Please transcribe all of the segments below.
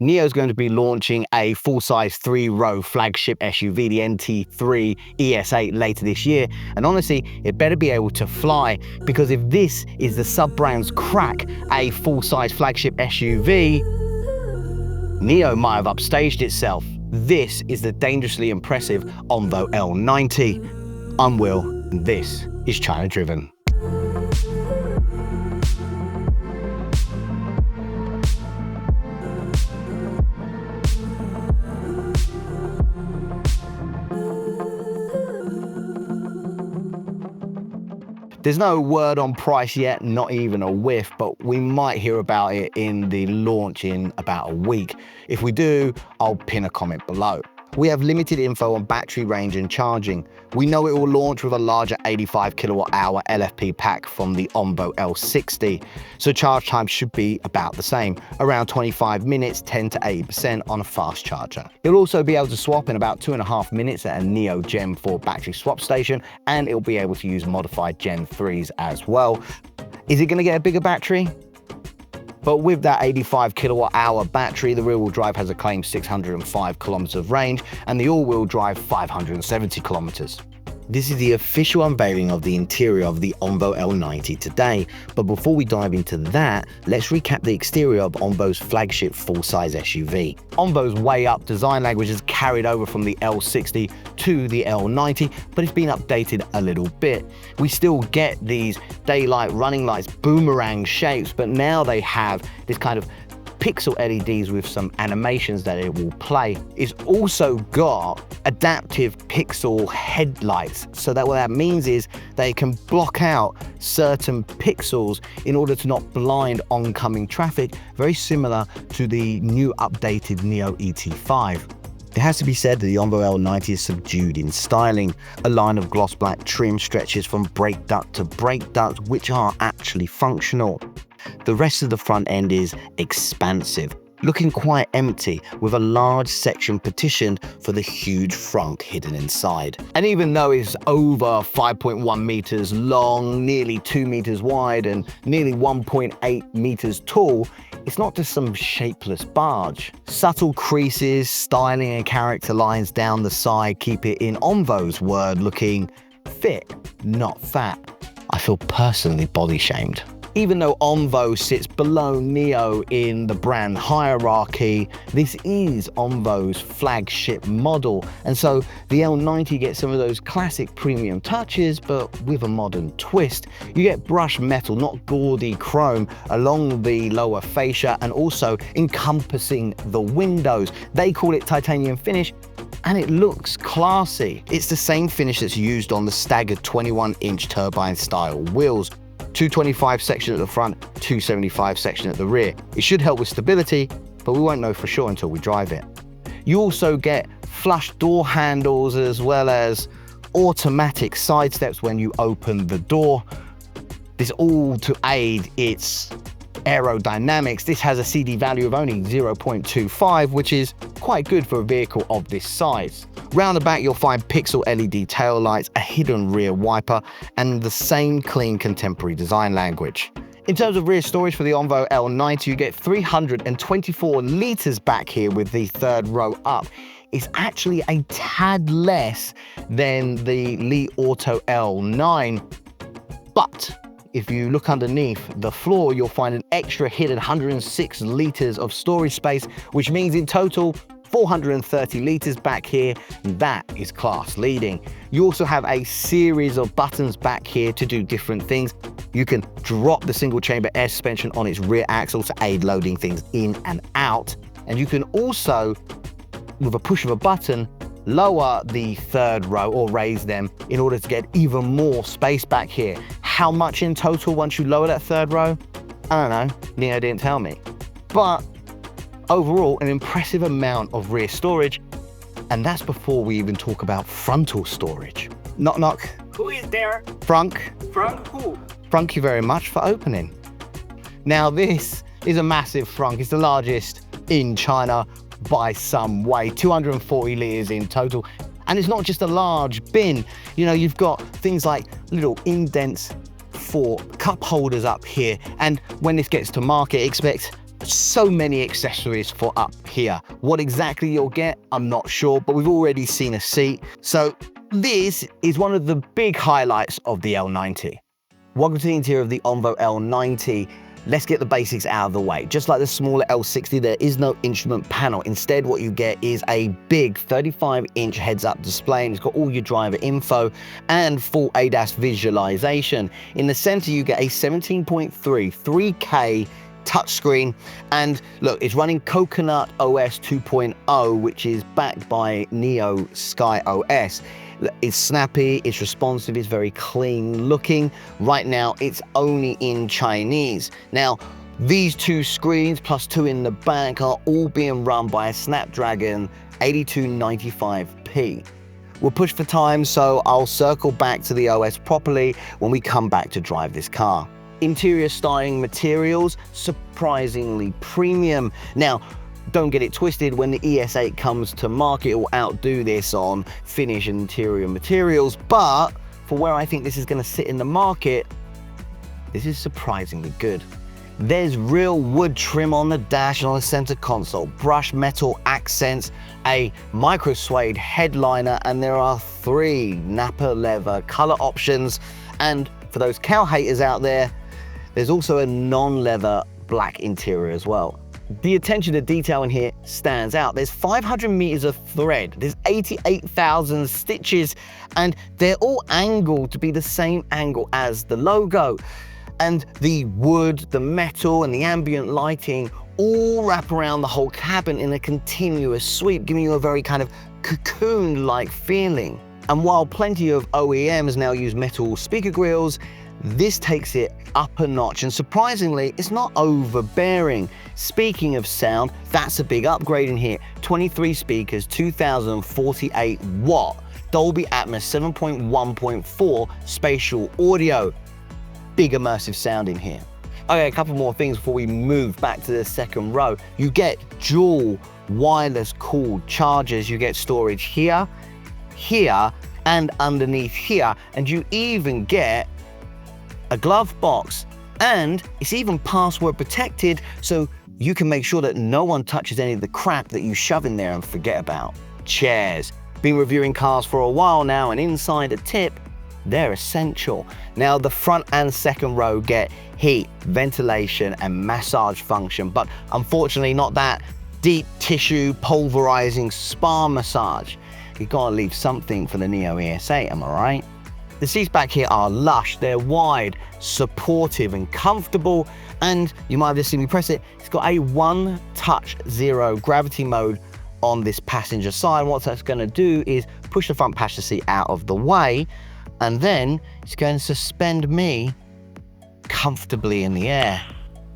NIO's going to be launching a full-size 3-row flagship SUV, the NT3 ES8, later this year. And honestly, it better be able to fly, because if this is the sub-brand's crack, a full-size flagship SUV, NIO might have upstaged itself. This is the dangerously impressive ONVO L90. I'm Will, and this is ChinaDriven. There's no word on price yet, not even a whiff, but we might hear about it in the launch in about a week. If we do, I'll pin a comment below. We have limited info on battery range and charging. We know it will launch with a larger 85 kWh LFP pack from the ONVO L90, so charge time should be about the same, around 25 minutes, 10 to 80% on a fast charger. It'll also be able to swap in about 2.5 minutes at a NIO Gen 4 battery swap station, and it'll be able to use modified Gen 3s as well. Is it going to get a bigger battery? But with that 85 kWh battery, the rear-wheel drive has a claimed 605 kilometers of range, and the all-wheel drive 570 kilometers. This is the official unveiling of the interior of the ONVO L90 today, but before we dive into that, let's recap the exterior of ONVO's flagship full-size SUV. ONVO's way up design language is carried over from the L60 to the L90, but it's been updated a little bit. We still get these daylight running lights, boomerang shapes, but now they have this kind of pixel LEDs with some animations that it will play. It's also got adaptive pixel headlights, so that what that means is they can block out certain pixels in order to not blind oncoming traffic, very similar to the new updated NIO ET5. It has to be said that the ONVO L90 is subdued in styling. A line of gloss black trim stretches from brake duct to brake duct, which are actually functional. The rest of the front end is expansive, looking quite empty, with a large section partitioned for the huge Frunk hidden inside. And even though it's over 5.1 meters long, nearly 2 meters wide, and nearly 1.8 meters tall, it's not just some shapeless barge. Subtle creases, styling and character lines down the side keep it, in ONVO's word, looking fit, not fat. I feel personally body shamed. Even though ONVO sits below NIO in the brand hierarchy, this is ONVO's flagship model, and so the L90 gets some of those classic premium touches, but with a modern twist. You get brushed metal, not gaudy chrome, along the lower fascia and also encompassing the windows. They call it titanium finish, and it looks classy. It's the same finish that's used on the staggered 21-inch turbine-style wheels. 225 section at the front, 275 section at the rear. It should help with stability, but we won't know for sure until we drive it. You also get flush door handles as well as automatic side steps when you open the door. This all to aid its aerodynamics. This has a CD value of only 0.25, which is quite good for a vehicle of this size. Round the back, you'll find pixel LED taillights, a hidden rear wiper, and the same clean contemporary design language. In terms of rear storage for the ONVO L90, you get 324 litres back here with the third row up. It's actually a tad less than the Li Auto L9, but if you look underneath the floor, you'll find an extra hidden 106 litres of storage space, which means in total 430 litres back here. That is class leading. You also have a series of buttons back here to do different things. You can drop the single chamber air suspension on its rear axle to aid loading things in and out. And you can also, with a push of a button, lower the third row or raise them in order to get even more space back here. How much in total once you lower that third row? I don't know, NIO didn't tell me. But overall, an impressive amount of rear storage, and that's before we even talk about frontal storage. Knock knock. Who is there? Frunk. Frunk who? Thank you very much for opening. Now this is a massive Frunk. It's the largest in China by some way, 240 litres in total. And it's not just a large bin. You know, you've got things like little indents for cup holders up here. And when this gets to market, expect so many accessories for up here. What exactly you'll get, I'm not sure, but we've already seen a seat. So this is one of the big highlights of the L90. Welcome to the interior of the ONVO L90. Let's get the basics out of the way. Just like the smaller L60, there is no instrument panel. Instead, what you get is a big 35-inch heads-up display, and it's got all your driver info and full ADAS visualization. In the center, you get a 17.3 3K touchscreen, and look, it's running Coconut OS 2.0, which is backed by Neo Sky OS. It's snappy, it's responsive, it's very clean looking. Right now, it's only in Chinese. Now, these two screens plus two in the back are all being run by a Snapdragon 8295P. We're pushed for time, so I'll circle back to the OS properly when we come back to drive this car. Interior styling materials, surprisingly premium. Now, don't get it twisted, when the ES8 comes to market, it will outdo this on finish and interior materials, but for where I think this is going to sit in the market, this is surprisingly good. There's real wood trim on the dash and on the center console, brushed metal accents, a micro suede headliner, and there are 3 Napa leather color options. And for those cow haters out there, there's also a non-leather black interior as well. The attention to detail in here stands out. There's 500 meters of thread, there's 88,000 stitches, and they're all angled to be the same angle as the logo. And the wood, the metal, and the ambient lighting all wrap around the whole cabin in a continuous sweep, giving you a very kind of cocoon-like feeling. And while plenty of OEMs now use metal speaker grills, this takes it up a notch, and surprisingly, it's not overbearing. Speaking of sound, that's a big upgrade in here. 23 speakers, 2048 watt, Dolby Atmos 7.1.4 spatial audio. Big immersive sound in here. Okay, a couple more things before we move back to the second row. You get dual wireless cooled chargers. You get storage here, here, and underneath here, and you even get a glove box, and it's even password protected, so you can make sure that no one touches any of the crap that you shove in there and forget about. Chairs. Been reviewing cars for a while now, and inside a tip, they're essential. Now, the front and second row get heat, ventilation, and massage function, but unfortunately not that deep tissue pulverizing spa massage. You gotta leave something for the Neo ES8, am I right? The seats back here are lush, they're wide, supportive and comfortable, and you might have just seen me press it, it's got a one-touch zero gravity mode on this passenger side. What that's going to do is push the front passenger seat out of the way, and then it's going to suspend me comfortably in the air.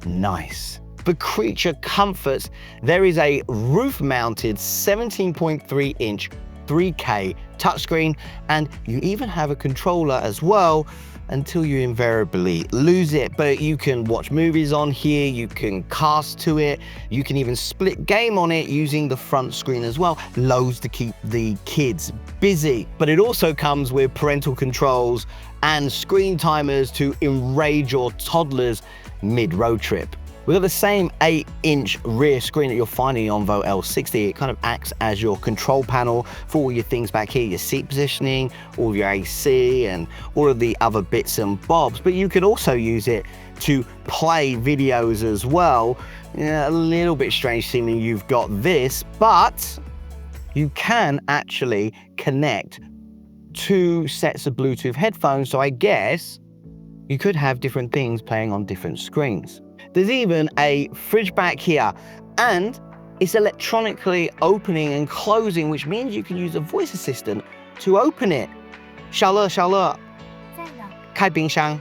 Nice. For creature comforts, there is a roof-mounted 17.3-inch 3K touchscreen, and you even have a controller as well until you invariably lose it. But you can watch movies on here, you can cast to it, you can even split game on it using the front screen as well. Loads to keep the kids busy. But it also comes with parental controls and screen timers to enrage your toddlers mid-road trip. We've got the same 8-inch rear screen that you'll find in the ONVO L60. It kind of acts as your control panel for all your things back here, your seat positioning, all your AC, and all of the other bits and bobs. But you could also use it to play videos as well. Yeah, a little bit strange seeming you've got this, but you can actually connect 2 sets of Bluetooth headphones, so I guess you could have different things playing on different screens. There's even a fridge back here, and it's electronically opening and closing, which means you can use a voice assistant to open it. 小乐，小乐，开冰箱。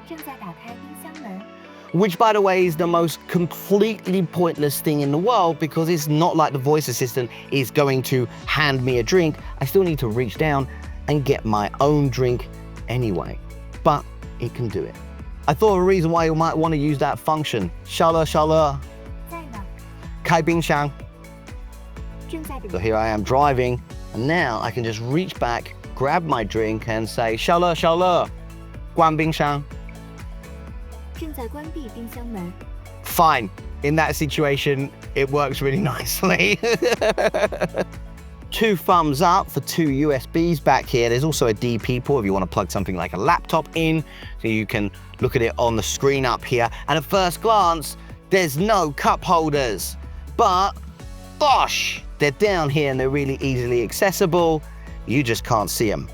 正在打开冰箱门。Which, by the way, is the most completely pointless thing in the world, because it's not like the voice assistant is going to hand me a drink. I still need to reach down and get my own drink anyway, but it can do it. I thought of a reason why you might want to use that function. 小乐，小乐，开冰箱。So here I am driving, and now I can just reach back, grab my drink, and say 小乐，小乐，关冰箱。正在关闭冰箱门。fine. In that situation, it works really nicely. 2 thumbs up for 2 USBs back here. There's also a DP port if you want to plug something like a laptop in, so you can look at it on the screen up here. And at first glance, there's no cup holders, but gosh, they're down here and they're really easily accessible. You just can't see them.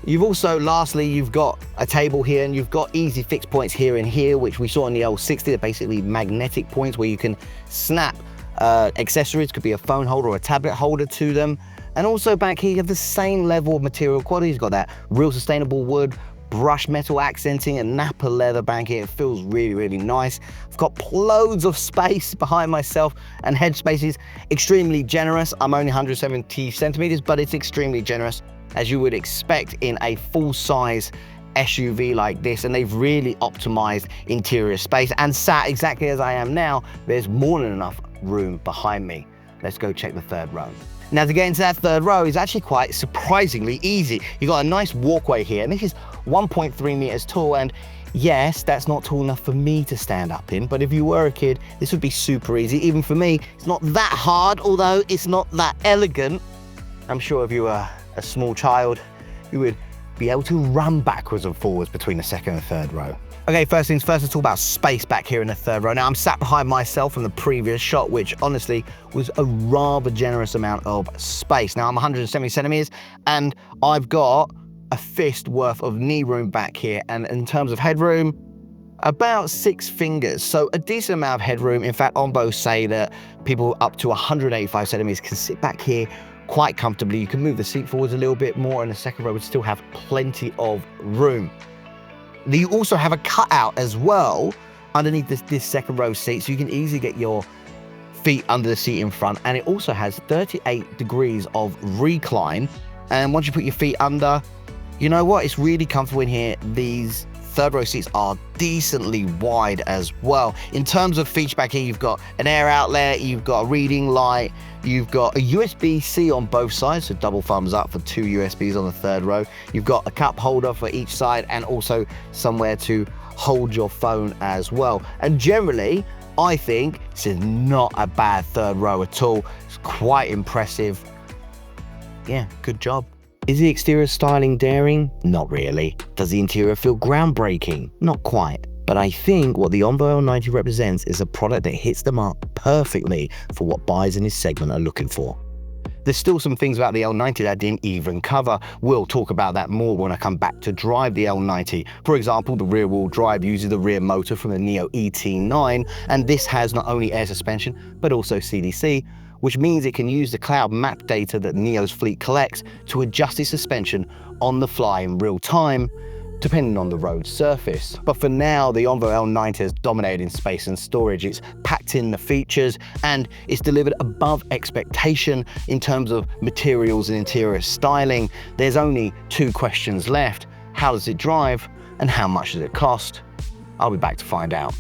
You've also, lastly, you've got a table here and you've got easy fix points here and here, which we saw in the L60. They're basically magnetic points where you can snap accessories, could be a phone holder or a tablet holder to them. And also back here, you have the same level of material quality. You've got that real sustainable wood, brushed metal accenting, and Napa leather back here. It feels really, really nice. I've got loads of space behind myself, and head space is extremely generous. I'm only 170 centimeters, but it's extremely generous, as you would expect in a full-size SUV like this. And they've really optimized interior space, and sat exactly as I am now, there's more than enough room behind me. Let's go check the 3rd row. Now, to get into that 3rd row is actually quite surprisingly easy. You've got a nice walkway here, and this is 1.3 meters tall, and yes, that's not tall enough for me to stand up in, but if you were a kid, this would be super easy. Even for me, it's not that hard, although it's not that elegant. I'm sure if you were a small child, you would be able to run backwards and forwards between the 2nd and 3rd row. Okay, first things first, let's talk about space back here in the 3rd row. Now, I'm sat behind myself from the previous shot, which honestly was a rather generous amount of space. Now, I'm 170 centimeters, and I've got a fist worth of knee room back here. And in terms of headroom, about 6 fingers. So a decent amount of headroom. In fact, ONVO say that people up to 185 centimeters can sit back here quite comfortably. You can move the seat forwards a little bit more, and the 2nd row would still have plenty of room. You also have a cutout as well underneath this 2nd row seat, so you can easily get your feet under the seat in front. And it also has 38 degrees of recline. And once you put your feet under, you know what? It's really comfortable in here. These 3rd row seats are decently wide as well. In terms of feature back here, you've got an air outlet, you've got a reading light, you've got a USB-C on both sides, so double thumbs up for 2 USBs on the 3rd row. You've got a cup holder for each side, and also somewhere to hold your phone as well. And generally, I think this is not a bad 3rd row at all. It's quite impressive. Yeah, good job. Is the exterior styling daring? Not really. Does the interior feel groundbreaking? Not quite. But I think what the ONVO L90 represents is a product that hits the mark perfectly for what buyers in this segment are looking for. There's still some things about the L90 that I didn't even cover. We'll talk about that more when I come back to drive the L90. For example, the rear wheel drive uses the rear motor from the Neo ET9, and this has not only air suspension, but also CDC, which means it can use the cloud map data that Neo's fleet collects to adjust its suspension on the fly in real time, depending on the road surface. But for now, the ONVO L90 has dominated in space and storage. It's packed in the features, and it's delivered above expectation in terms of materials and interior styling. There's only 2 questions left. How does it drive, and how much does it cost? I'll be back to find out.